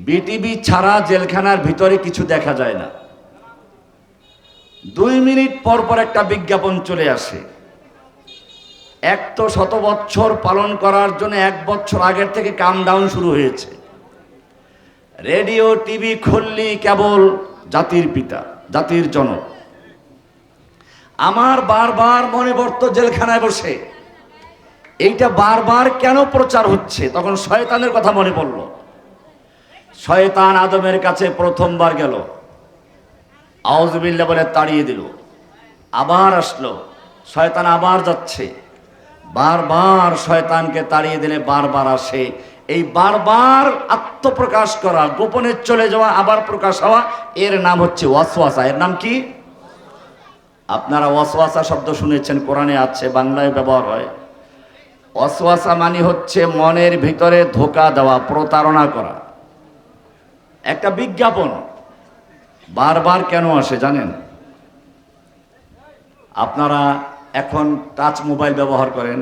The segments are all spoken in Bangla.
বিটিভি ছাড়া জেলখানার ভিতরে কিছু দেখা যায় না। 2 মিনিট পর পর একটা বিজ্ঞাপন চলে আসে। এক তো 100 বছর পালন করার জন্য 1 বছর আগের থেকে কামডাউন শুরু হয়েছে। রেডিও টিভি খুললি কেবল জাতির পিতা, জাতির জনক। আমার বারবার মনে পড়তো জেলখানায় বসে এইটা বারবার কেন প্রচার হচ্ছে। তখন শয়তানের কথা মনে পড়ল। শয়তান আদমের কাছে প্রথমবার গেল, আউযুবিল্লাহ বলে তাড়িয়ে দিল। আবার আসলো, শয়তান আবার যাচ্ছে। বারবার শয়তানকে তাড়িয়ে দিলে বারবার আসে। এই বারবার আত্মপ্রকাশ করা, গোপনে চলে যাওয়া, আবার প্রকাশ হওয়া, এর নাম হচ্ছে ওয়াসওয়াসা। এর নাম কি? আপনারা ওয়াসওয়াসা শব্দ শুনেছেন, কোরআনে আছে, বাংলায় ব্যবহার হয়। ওয়াসওয়াসা মানে হচ্ছে মনের ভিতরে ধোঁকা দেওয়া, প্রতারণা করা। একটা বিজ্ঞাপন বারবার কেন আসে জানেন? আপনারা এখন টাচ মোবাইল ব্যবহার করেন,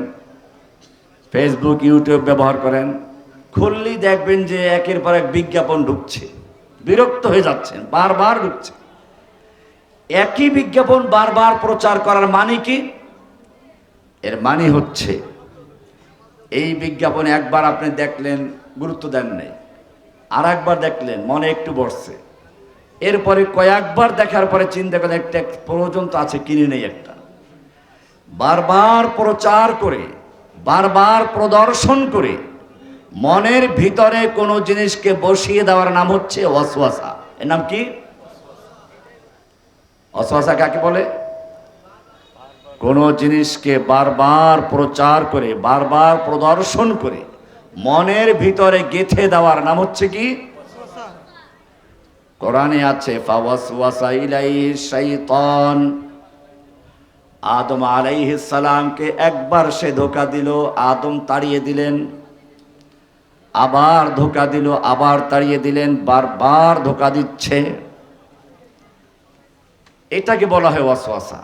ফেসবুক, ইউটিউব ব্যবহার করেন, খুললেই দেখবেন যে একের পর এক বিজ্ঞাপন ঢুকছে। বিরক্ত হয়ে যাচ্ছেন, বারবার ঢুকছে। একই বিজ্ঞাপন বারবার প্রচার করার মানে কি? এর মানে হচ্ছে এই বিজ্ঞাপন একবার আপনি দেখলেন, গুরুত্ব দেন নাই, আর একবার দেখলেন, মনে একটু বসছে, এরপরে কয়েকবার দেখার পরে চিন্তা করেন একটা প্রয়োজন তো আছে, কিনে নেই একটা। বারবার প্রচার করে, বারবার প্রদর্শন করে মনের ভিতরে কোনো জিনিসকে বসিয়ে দেওয়ার নাম হচ্ছে ওয়াসওয়াসা। এর নাম কি? ওয়াসওয়াসা কাকে বলে? কোনো জিনিসকে বারবার প্রচার করে, বারবার প্রদর্শন করে মনের ভিতরে গেঁথে দেওয়ার নাম হচ্ছে কি? কোরআনে আছে, ফাওয়াসওয়াসা ইলাইহিশ শাইতান। আদম আলাইহিস সালামকে একবার সে ধোঁকা দিল, আদম তাড়িয়ে দিলেন। আবার ধোঁকা দিল, আবার তাড়িয়ে দিলেন, বারবার ধোঁকা দিচ্ছে। এটাকে বলা হয় ওয়াসওয়াসা।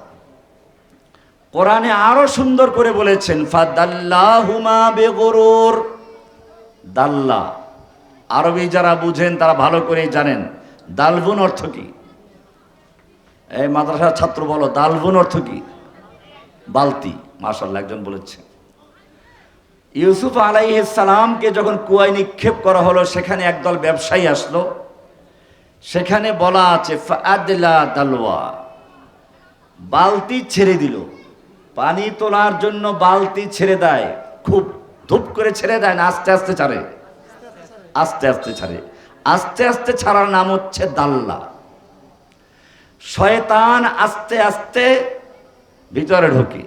কোরআনে আরো সুন্দর করে বলেছেন, ফাদাল্লাহুমা বিগুরুর। দাল্লা আরবি যারা বুঝেন তারা ভালো করেই জানেন দালবুন অর্থ কি। এই মাদ্রাসার ছাত্র বলো, দালবুন অর্থ কি? বালতি। মাশাআল্লাহ, একজন বলেছে। ইউসুফ আলাইহিস সালামকে যখন কুয়ায় নিক্ষেপ করা হলো, সেখানে একদল ব্যবসায়ী আসলো। সেখানে বলা আছে, ফাআদলা দালওয়া, বালতি ছেড়ে দিল। পানি তোলার জন্য বালতি ছেড়ে দেয়, খুব ধূপ করে ছেড়ে দেয় না, আস্তে আস্তে ছাড়ে, আস্তে আস্তে ছাড়ে। আস্তে আস্তে ছাড়ার নাম হচ্ছে দাল্লা। শয়তান আস্তে আস্তে ভিতরে ঢোকে।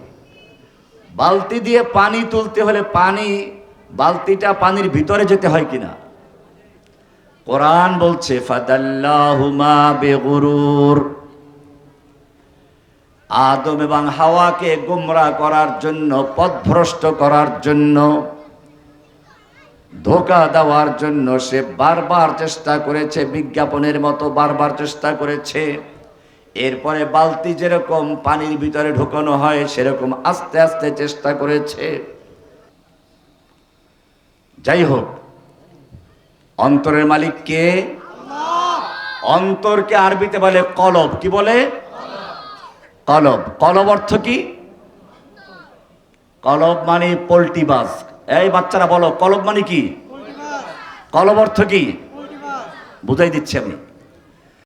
বালতি দিয়ে পানি তুলতে হলে বালতিটা পানির ভিতরে যেতে হয় কিনা? কোরআন বলছে, ফাদাল্লাহুমা বিগুরুর। আদম এবং হাওয়াকে গোমরা করার জন্য, পথভ্রষ্ট করার জন্য, ধোঁকা দেওয়ার জন্য সে বারবার চেষ্টা করেছে, বিজ্ঞাপনের মতো বারবার চেষ্টা করেছে। এরপরে বালতি যেরকম পানির ভিতরে ঢোকানো হয়, সেরকম আস্তে আস্তে চেষ্টা করেছে। যাই হোক, অন্তরের মালিক কে? অন্তরকে আরবিতে বলে কলব। কি বলে? কলব। কলব অর্থ কি? কলব মানে পোল্ট্রি বাজ। এই বাচ্চারা বলো, কলব মানে কি? কলব অর্থ কি? বুঝাই দিচ্ছি আমি।